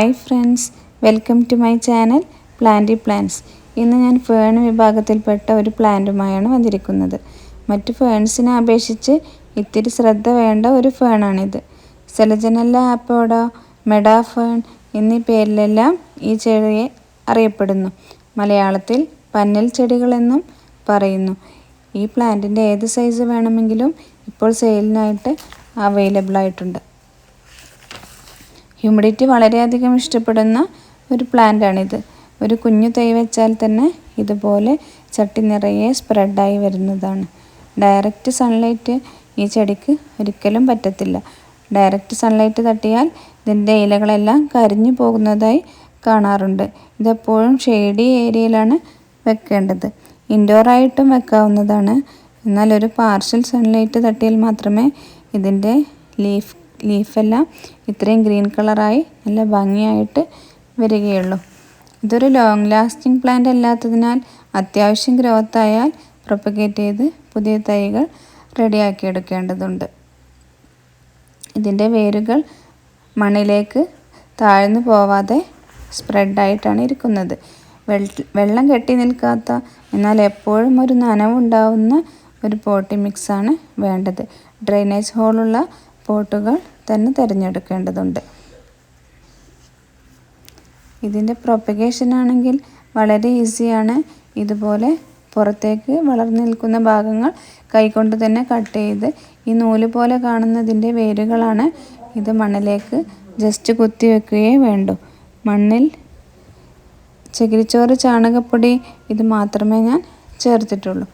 Hi friends, welcome to my channel planty plants. ഇന്ന് ഞാൻ fern വിഭാഗത്തിൽപ്പെട്ട ഒരു പ്ലാന്റുമായാണ് വന്നിരിക്കുന്നത്. മറ്റു ഫേൺസിനെ അപേക്ഷിച്ച് ഇത്തിരി ശ്രദ്ധ വേണ്ട ഒരു ഫേണാണിത്. സെലജനെല്ല അപ്പോഡ, മെഡോ ഫേൺ എന്നീ പേരിലെല്ലാം ഈ ചെടിയെ അറിയപ്പെടുന്നു. മലയാളത്തിൽ പന്നൽ ചെടികളെന്നും പറയുന്നു. ഈ പ്ലാന്റിൻ്റെ ഏത് സൈസ് വേണമെങ്കിലും ഇപ്പോൾ സെയിലിനായിട്ട് അവൈലബിൾ ആയിട്ടുണ്ട്. ഹ്യൂമിഡിറ്റി വളരെയധികം ഇഷ്ടപ്പെടുന്ന ഒരു പ്ലാന്റാണിത്. ഒരു കുഞ്ഞു തൈ വെച്ചാൽ തന്നെ ഇതുപോലെ ചട്ടി നിറയെ സ്പ്രെഡായി വരുന്നതാണ്. ഡയറക്റ്റ് സൺലൈറ്റ് ഈ ചെടിക്ക് ഒരിക്കലും പറ്റത്തില്ല. ഡയറക്റ്റ് സൺലൈറ്റ് തട്ടിയാൽ ഇതിൻ്റെ ഇലകളെല്ലാം കരിഞ്ഞു പോകുന്നതായി കാണാറുണ്ട്. ഇതെപ്പോഴും ഷെയ്ഡി ഏരിയയിലാണ് വെക്കേണ്ടത്. ഇൻഡോറായിട്ടും വെക്കാവുന്നതാണ്. എന്നാൽ ഒരു പാർഷ്യൽ സൺലൈറ്റ് തട്ടിയാൽ മാത്രമേ ഇതിൻ്റെ ലീഫെല്ലാം ഇത്രയും ഗ്രീൻ കളറായി നല്ല ഭംഗിയായിട്ട് വരികയുള്ളൂ. ഇതൊരു ലോങ് ലാസ്റ്റിംഗ് പ്ലാന്റ് അല്ലാത്തതിനാൽ അത്യാവശ്യം ഗ്രോത്ത് ആയാൽ പ്രൊപ്പഗേറ്റ് ചെയ്ത് പുതിയ തൈകൾ റെഡിയാക്കി എടുക്കേണ്ടതുണ്ട്. ഇതിൻ്റെ വേരുകൾ മണ്ണിലേക്ക് താഴ്ന്നു പോവാതെ സ്പ്രെഡായിട്ടാണ് ഇരിക്കുന്നത്. വെള്ളം കെട്ടി നിൽക്കാത്ത എന്നാൽ എപ്പോഴും ഒരു നനവുണ്ടാവുന്ന ഒരു പോട്ടി മിക്സാണ് വേണ്ടത്. ഡ്രെയിനേജ് ഹോളുള്ള പോട്ടുകൾ തന്നെ തിരഞ്ഞെടുക്കേണ്ടതുണ്ട്. ഇതിൻ്റെ പ്രൊപ്പഗേഷൻ ആണെങ്കിൽ വളരെ ഈസിയാണ്. ഇതുപോലെ പുറത്തേക്ക് വളർന്നു നിൽക്കുന്ന ഭാഗങ്ങൾ കൈകൊണ്ട് തന്നെ കട്ട് ചെയ്ത് ഈ നൂല് പോലെ കാണുന്നതിൻ്റെ വേരുകളാണ്. ഇത് മണ്ണിലേക്ക് ജസ്റ്റ് കുത്തി വെക്കുകയേ വേണ്ടൂ. മണ്ണിൽ ചകിരിച്ചോറ്, ചാണകപ്പൊടി ഇത് മാത്രമേ ഞാൻ ചേർത്തിട്ടുള്ളൂ.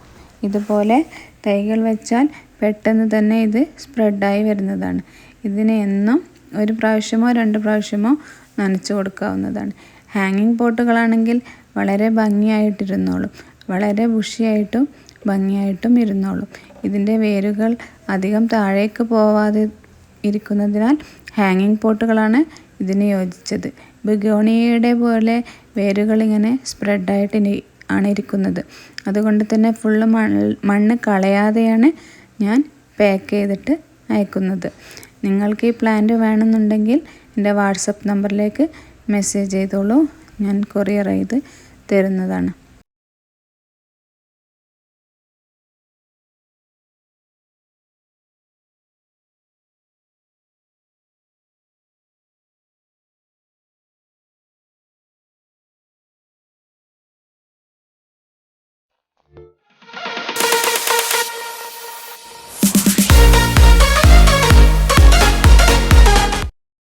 ഇതുപോലെ തൈകൾ വെച്ചാൽ പെട്ടെന്ന് തന്നെ ഇത് സ്പ്രെഡായി വരുന്നതാണ്. ഇതിന് എന്നും ഒരു പ്രാവശ്യമോ 2 പ്രാവശ്യമോ നനച്ചു കൊടുക്കാവുന്നതാണ്. ഹാങ്ങിങ് പോട്ടുകളാണെങ്കിൽ വളരെ ഭംഗിയായിട്ടിരുന്നോളും. വളരെ ബുഷിയായിട്ടും ഭംഗിയായിട്ടും ഇരുന്നോളും. ഇതിൻ്റെ വേരുകൾ അധികം താഴേക്ക് പോവാതെ ഇരിക്കുന്നതിനാൽ ഹാങ്ങിങ് പോട്ടുകളാണ് ഇതിന് യോജിച്ചത്. ബിഗോണിയയുടെ പോലെ വേരുകൾ ഇങ്ങനെ സ്പ്രെഡായിട്ട് ആണ് ഇരിക്കുന്നത്. അതുകൊണ്ട് തന്നെ ഫുള്ള് മണ്ണ് കളയാതെയാണ് ഞാൻ പാക്ക് ചെയ്തിട്ട് അയക്കുന്നത്. നിങ്ങൾക്ക് ഈ പ്ലാന്റ് വേണമെന്നുണ്ടെങ്കിൽ എൻ്റെ വാട്സപ്പ് നമ്പറിലേക്ക് മെസ്സേജ് ചെയ്തോളൂ. ഞാൻ കൊറിയർ ചെയ്ത് തരുന്നതാണ്.